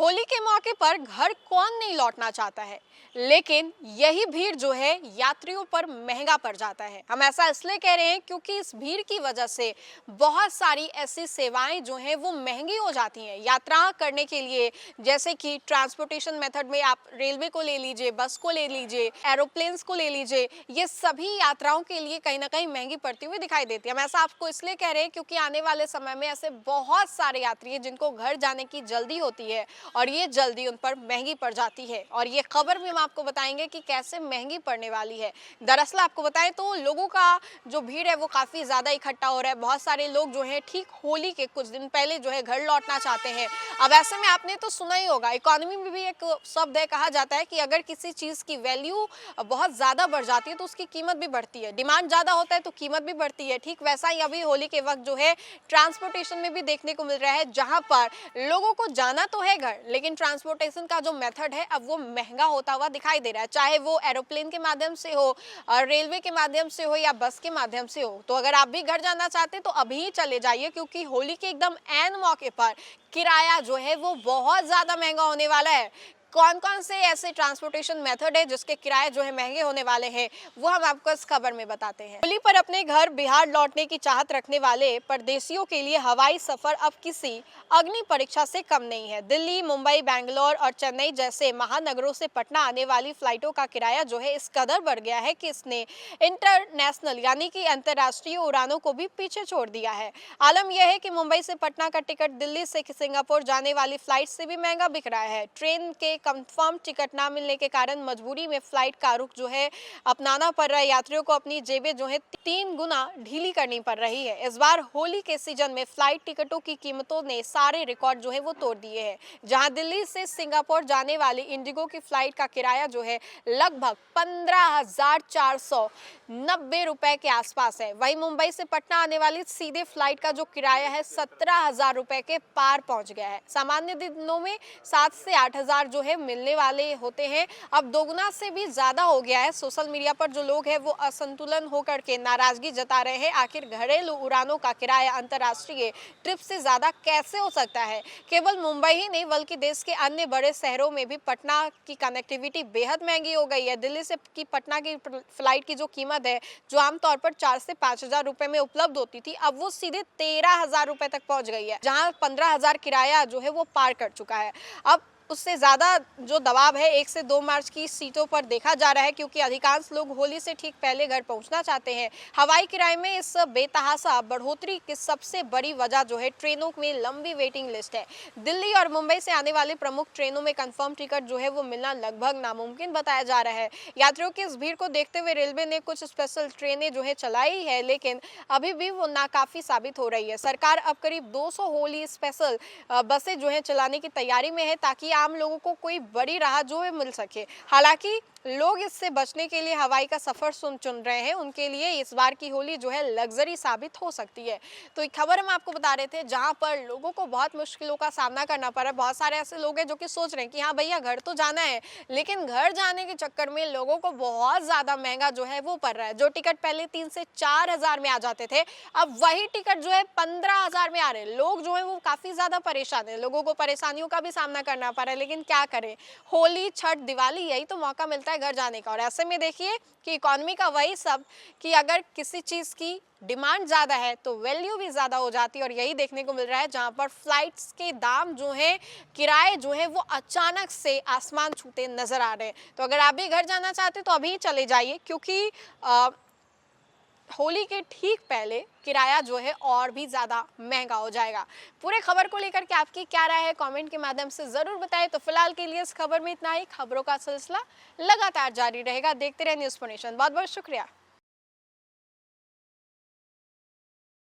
होली के मौके पर घर कौन नहीं लौटना चाहता है, लेकिन यही भीड़ जो है यात्रियों पर महंगा पड़ जाता है। हम ऐसा इसलिए कह रहे हैं क्योंकि इस भीड़ की वजह से बहुत सारी ऐसी सेवाएं जो हैं वो महंगी हो जाती हैं यात्रा करने के लिए। जैसे कि ट्रांसपोर्टेशन मेथड में आप रेलवे को ले लीजिए, बस को ले लीजिए, एरोप्लेन्स को ले लीजिए, ये सभी यात्राओं के लिए कहीं ना कहीं महंगी पड़ती हुई दिखाई देती है। हम ऐसा आपको इसलिए कह रहे हैं क्योंकि आने वाले समय में ऐसे बहुत सारे यात्री हैं जिनको घर जाने की जल्दी होती है और ये जल्दी उन पर महंगी पड़ जाती है। और ये खबर भी हम आपको बताएंगे कि कैसे महंगी पड़ने वाली है। दरअसल आपको बताएं तो लोगों का जो भीड़ है वो काफी ज्यादा इकट्ठा हो रहा है। बहुत सारे लोग जो है ठीक होली के कुछ दिन पहले जो है घर लौटना चाहते हैं। अब ऐसे में आपने तो सुना ही होगा, इकोनॉमी में भी एक शब्द है, कहा जाता है कि अगर किसी चीज की वैल्यू बहुत ज्यादा बढ़ जाती है तो उसकी कीमत भी बढ़ती है। डिमांड ज्यादा होता है तो कीमत भी बढ़ती है। ठीक वैसा ही अभी होली के वक्त जो है ट्रांसपोर्टेशन में भी देखने को मिल रहा है, जहां पर लोगों को जाना तो है घर, लेकिन ट्रांसपोर्टेशन का जो मेथड है अब वो महंगा होता हुआ दिखाई दे रहा है। चाहे वो एरोप्लेन के माध्यम से हो, रेलवे के माध्यम से हो या बस के माध्यम से हो। तो अगर आप भी घर जाना चाहते हैं तो अभी ही चले जाइए, क्योंकि होली के एकदम ऐन मौके पर किराया जो है वो बहुत ज्यादा महंगा होने वाला है। कौन कौन से ऐसे ट्रांसपोर्टेशन मेथड है जिसके किराए जो है महंगे होने वाले हैं, वो हम आपको इस खबर में बताते हैं। होली पर अपने घर बिहार लौटने की चाहत रखने वाले परदेशियों के लिए हवाई सफर अब किसी अग्नि परीक्षा से कम नहीं है। दिल्ली, मुंबई, बैंगलोर और चेन्नई जैसे महानगरों से पटना आने वाली फ्लाइटों का किराया जो है इस कदर बढ़ गया है कि इसने इंटरनेशनल यानी कि अंतर्राष्ट्रीय उड़ानों को भी पीछे छोड़ दिया है। आलम यह है कि मुंबई से पटना का टिकट दिल्ली से सिंगापुर जाने वाली फ्लाइट से भी महंगा बिक रहा है। ट्रेन के कंफर्म टिकट ना मिलने के कारण मजबूरी में फ्लाइट का रुख जो है अपनाना पड़ रहा है। यात्रियों को अपनी जेबें जो है 3 गुना ढीली करनी पड़ रही है। इस बार होली के सीजन में फ्लाइट टिकटों की कीमतों ने सारे रिकॉर्ड जो है वो तोड़ दिए हैं। जहां दिल्ली से सिंगापुर जाने वाली इंडिगो की फ्लाइट का किराया जो है लगभग 15,490 रुपए के आसपास है। वहीं मुंबई से पटना आने वाली सीधे फ्लाइट का जो किराया है 17,000 रुपए के पार पहुंच गया है। सामान्य दिनों में 7 से 8,000 जो है मिलने वाले होते हैं, अब दोगुना से भी ज्यादा हो गया है। सोशल मीडिया पर जो लोग हैं वो असंतुलन होकर के नाराजगी जता रहे हैं। आखिर घरेलू उड़ानों का किराया अंतर्राष्ट्रीय ट्रिप से ज्यादा कैसे हो सकता है? केवल मुंबई ही नहीं बल्कि देश के अन्य बड़े शहरों में भी पटना की कनेक्टिविटी बेहद महंगी हो गई है। दिल्ली से पटना की फ्लाइट की जो कीमत है, जो आमतौर पर 4 से 5,000 रुपए में उपलब्ध होती थी, अब वो सीधे 13,000 रुपए तक पहुंच गई है, जहां 15,000 किराया जो है वो पार कर चुका है। अब उससे ज्यादा जो दबाव है 1 से 2 मार्च की सीटों पर देखा जा रहा है, क्योंकि अधिकांश लोग होली से ठीक पहले घर पहुंचना चाहते हैं। हवाई किराए में इस बेतहाशा बढ़ोतरी की सबसे बड़ी वजह जो है ट्रेनों में लंबी वेटिंग लिस्ट है। दिल्ली और मुंबई से आने वाली प्रमुख ट्रेनों में कंफर्म टिकट जो है वो मिलना लगभग नामुमकिन बताया जा रहा है। यात्रियों की इस भीड़ को देखते हुए रेलवे ने कुछ स्पेशल ट्रेनें जो है चलाई है, लेकिन अभी भी वो नाकाफी साबित हो रही है। सरकार अब करीब 200 होली स्पेशल बसें जो है चलाने की तैयारी में है, ताकि आम लोगों को कोई बड़ी राहत जो है मिल सके। हालांकि लोग इससे बचने के लिए हवाई का सफर चुन रहे हैं। उनके लिए इस बार की होली जो है लग्जरी साबित हो सकती है। तो एक खबर हम आपको बता रहे थे जहां पर लोगों को बहुत मुश्किलों का सामना करना पड़ रहा है। बहुत सारे ऐसे लोग हैं जो कि सोच रहे हैं कि हाँ भैया घर तो जाना है, लेकिन घर जाने के चक्कर में लोगों को बहुत ज्यादा महंगा जो है वो पड़ रहा है। जो टिकट पहले 3 से 4,000 में आ जाते थे, अब वही टिकट जो है 15,000 में आ रहे हैं। लोग जो है वो काफी ज्यादा परेशान है। लोगों को परेशानियों का भी सामना करना पड़ रहा है, लेकिन क्या करें, होली, छठ, दिवाली यही तो मौका मिलता है घर जाने का। और ऐसे में देखिए कि इकोनॉमी का वही सब कि अगर किसी चीज की डिमांड ज्यादा है तो वैल्यू भी ज्यादा हो जाती है। और यही देखने को मिल रहा है जहां पर फ्लाइट्स के दाम जो है, किराए जो है वो अचानक से आसमान छूते नजर आ रहे हैं। तो अगर आप भी घर जाना चाहते हैं तो अभी चले जाइए, क्योंकि होली के ठीक पहले किराया जो है और भी ज्यादा महंगा हो जाएगा। पूरे खबर को लेकर के आपकी क्या राय है, कमेंट के माध्यम से जरूर बताएं। तो फिलहाल के लिए इस खबर में इतना ही। खबरों का सिलसिला लगातार जारी रहेगा। देखते रहे न्यूज़ नेशन। बहुत बहुत शुक्रिया।